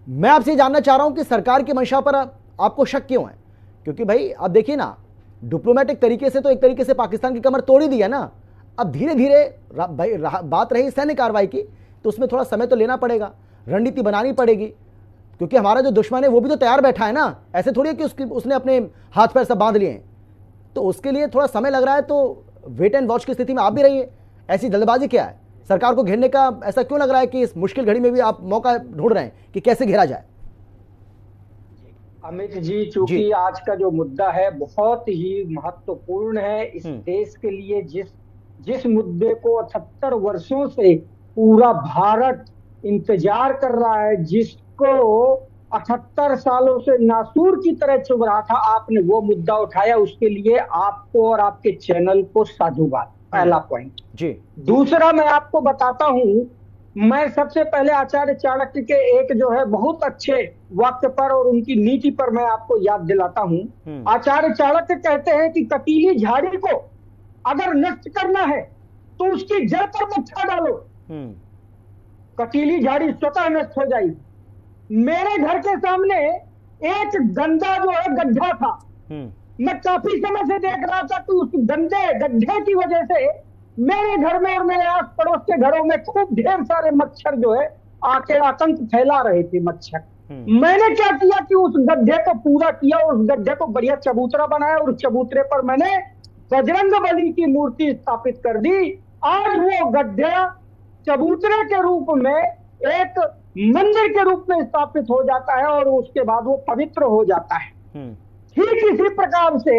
मैं आपसे जानना चाह रहा हूं कि सरकार की मंशा पर आपको शक क्यों है? क्योंकि भाई अब देखिए ना, डिप्लोमेटिक तरीके से तो एक तरीके से पाकिस्तान की कमर तोड़ ही दी है ना। अब धीरे धीरे भाई बात रही सैन्य कार्रवाई की, तो उसमें थोड़ा समय तो लेना पड़ेगा, रणनीति बनानी पड़ेगी, क्योंकि हमारा जो दुश्मन है वो भी तो तैयार बैठा है ना। ऐसे थोड़ी है कि उसने अपने हाथ पैर सब बांध लिए हैं, तो उसके लिए थोड़ा समय लग रहा है। तो वेट एंड वॉच की स्थिति में आप भी रहिए। ऐसी जल्दबाजी क्या है? सरकार को घेरने का ऐसा क्यों लग रहा है कि इस मुश्किल घड़ी में भी आप मौका ढूंढ रहे हैं कि कैसे घेरा जाए? अमित जी, चूंकि आज का जो मुद्दा है बहुत ही महत्वपूर्ण है इस देश के लिए, जिस मुद्दे को 78 वर्षों से पूरा भारत इंतजार कर रहा है, जिसको 78 सालों से नासूर की तरह चुभ रहा था, आपने वो मुद्दा उठाया। उसके लिए आपको और आपके चैनल को साधुवाद, पहला पॉइंट जी। दूसरा, मैं आपको बताता हूं, मैं सबसे पहले आचार्य चाणक्य के एक जो है बहुत अच्छे वाक्य पर और उनकी नीति पर मैं आपको याद दिलाता हूं। आचार्य चाणक्य कहते हैं कि कटीली झाड़ी को अगर नष्ट करना है तो उसकी जड़ पर मच्छर डालो, कटीली झाड़ी स्वतः नष्ट हो जाएगी। मेरे घर के सामने एक गंदा जो है गड्ढा था, मैं काफी समय से देख रहा था कि उस गंदे गड्ढे की वजह से मेरे घर में और मेरे आस पड़ोस के घरों में खूब ढेर सारे मच्छर जो है आके आतंक फैला रहे थे मच्छर। मैंने क्या किया कि उस गड्ढे को पूरा किया, उस गड्ढे को बढ़िया चबूतरा बनाया और उस चबूतरे पर मैंने बजरंगबली की मूर्ति स्थापित कर दी। आज वो गड्ढा चबूतरे के रूप में एक मंदिर के रूप में स्थापित हो जाता है और उसके बाद वो पवित्र हो जाता है। ठीक इसी प्रकार से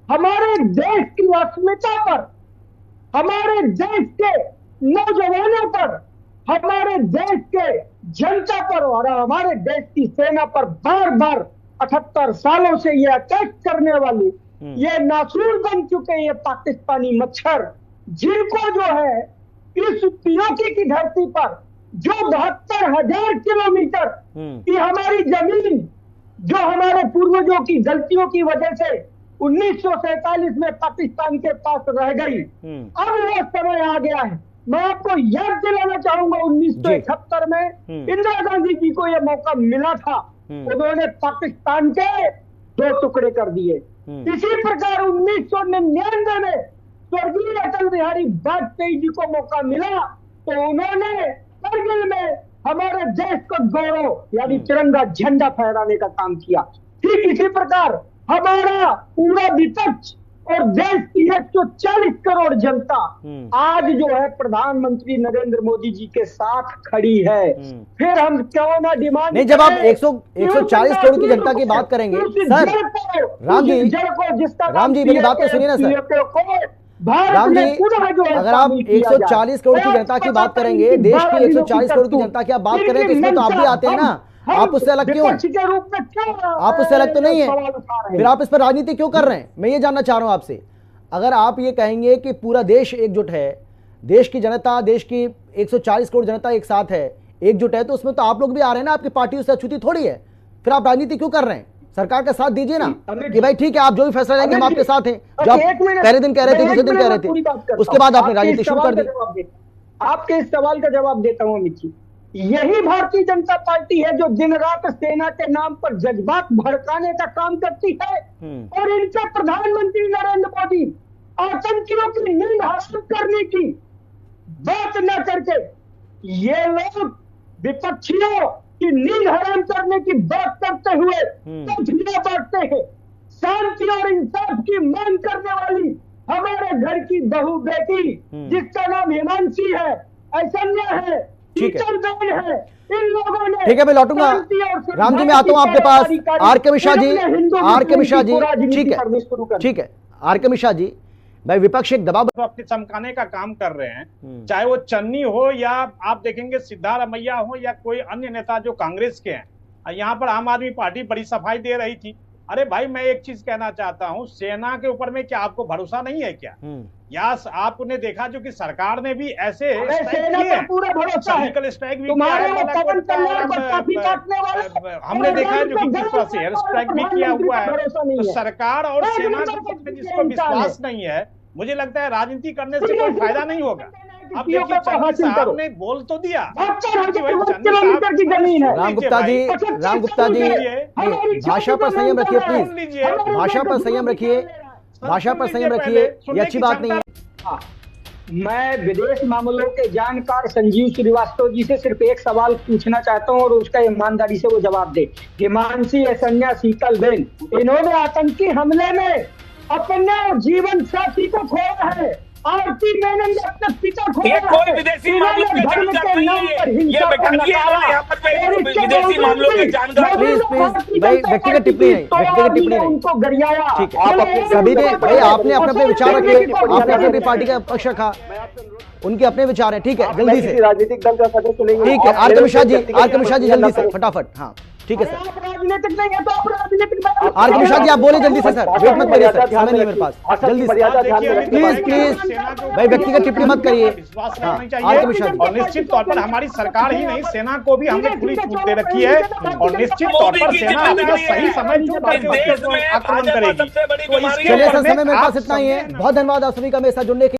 हमारे देश की अस्मिता पर, हमारे देश के नौजवानों पर, हमारे देश के जनता पर और हमारे देश की सेना पर बार बार 78 सालों से ये अटैक करने वाली ये नासूर बन चुके ये पाकिस्तानी मच्छर, जिनको जो है इस पीओके की धरती पर जो 72,000 किलोमीटर की हमारी जमीन, जो हमारे पूर्वजों की गलतियों की वजह से 1947 में पाकिस्तान के पास रह गई, अब वो समय आ गया है। मैं आपको याद दिलाना चाहूंगा 1971 में इंदिरा गांधी जी को यह मौका मिला था, उन्होंने पाकिस्तान के 2 टुकड़े कर दिए। इसी प्रकार 1999 में स्वर्गीय अटल बिहारी वाजपेयी जी को मौका मिला तो उन्होंने करगिल में हमारे देश को गौरव यानी तिरंगा झंडा फहराने का काम किया। ठीक इसी प्रकार हमारा पूरा विपक्ष और देश की 140 करोड़ जनता आज जो है प्रधानमंत्री नरेंद्र मोदी जी के साथ खड़ी है। फिर हम क्यों ना डिमांड नहीं, जब आप 140 करोड़ की जनता की बात करेंगे सर, राम जी मेरी बात तो सुनिए ना सर। राम जी, अगर आप 140 करोड़ की जनता की बात करेंगे, देश की 140 करोड़ की जनता की आप बात करें तो इसमें तो आप भी आते हैं ना। आप उससे अलग क्यों हैं? आप उससे अलग तो नहीं है, फिर आप इस पर राजनीति क्यों कर रहे हैं? मैं ये जानना चाह रहा हूं आपसे। अगर आप ये कहेंगे कि पूरा देश एकजुट है, देश की जनता, देश की 140 करोड़ जनता एक साथ है, एकजुट है, तो उसमें तो आप लोग भी आ रहे हैं ना, आपकी पार्टी उससे अछूती थोड़ी है। फिर आप राजनीति क्यों कर रहे हैं? सरकार का साथ दीजिए ना कि भाई ठीक है, आप जो भी फैसला लेंगे हम आपके साथ हैं। जब पहले दिन कह रहे थे, दूसरे दिन कह रहे थे, उसके बाद आपने राजनीति शुरू कर दी। आपके इस सवाल का जवाब देता हूं अमित जी। यही भारतीय जनता पार्टी है जो दिन रात सेना के नाम पर जज्बात भड़काने का काम करती है और इनके प्रधानमंत्री नरेंद्र मोदी आतंकियों की नींद हासिल करने की बात न करके ये लोग विपक्षियों की नींद हराम करने की बात करते हुए तथ्य बांटते हैं। शांति और इंसाफ की मांग करने वाली हमारे घर की बहू बेटी जिसका नाम हिमांशी है, ऐश्वर्या है, ठीक है, इन लोगों ने, ठीक है, मैं लौटूंगा। राम जी मैं आता हूं आपके पास। आर के मिश्रा जी, आर के मिश्रा जी, ठीक है, ठीक है, आर के मिश्रा जी, भाई विपक्ष एक दबाव अपने चमकाने का काम कर रहे हैं, चाहे वो चन्नी हो या आप देखेंगे सिद्धारमैया हो या कोई अन्य नेता जो कांग्रेस के हैं। यहाँ पर आम आदमी पार्टी बड़ी सफाई दे रही थी। अरे भाई मैं एक चीज कहना चाहता हूँ, सेना के ऊपर में क्या आपको भरोसा नहीं है क्या? या आपने देखा जो कि सरकार ने भी ऐसे सर्जिकल स्ट्राइक भी हमने देखा है जो कि किस तरह से एयर स्ट्राइक भी किया हुआ है। तो सरकार और सेना के पक्ष में जिसको विश्वास नहीं है, मुझे लगता है राजनीति करने से कोई फायदा नहीं होगा। अब देखिए चन्नी साहब ने बोल तो दिया किलोमीटर की जमीन है। राम गुप्ता जी भाषा पर संयम रखिए प्लीज, भाषा पर संयम रखिए, भाषा पर संयम रखिए, ये अच्छी बात नहीं है। मैं विदेश मामलों के जानकार संजीव श्रीवास्तव जी से सिर्फ एक सवाल पूछना चाहता हूं और उसका ईमानदारी से वो जवाब दे। हिमांशी, संज्ञा, शीतल बेन, इन्होंने आतंकी हमले में अपने जीवन साथी को खोया है। आरती मेनन ने अपना पिता खोया है। कोई विदेशी मामलों के जानकार नहीं है, ये बैठकिए यहाँ पर विदेशी मामलों के जानकार। प्लीज भाई व्यक्तिगत टिप्पणी नहीं, व्यक्तिगत टिप्पणी नहीं, उनको गरियाया। ठीक है, सभी ने भाई आपने अपने अपने विचार रखे, आपने अपनी पार्टी का पक्ष रखा, उनके अपने विचार है, ठीक है, जल्दी से राजनीतिक दल का सदस्य नहीं, ठीक है। आर के मिश्रा जी जल्दी से फटाफट, हाँ ठीक है सर। राजनीतिक नहीं है तो आप राजनीतिक आर के मिश्रा जी आप बोले जल्दी से सर, वेट मत करिए सर, समय नहीं है मेरे पास, जल्दी से प्लीज भाई व्यक्तिगत टिप्पणी मत करिए। आर के मिश्रा जी, और निश्चित तौर पर हमारी सरकार ही नहीं, सेना को भी हमने खुली छूट दे रखी है और निश्चित तौर पर सेना अपना सही समय आक्रमण करेगी। चलिए सर, समय मेरे पास इतना ही है। बहुत धन्यवाद आप सभी का मेरे साथ जुड़ने के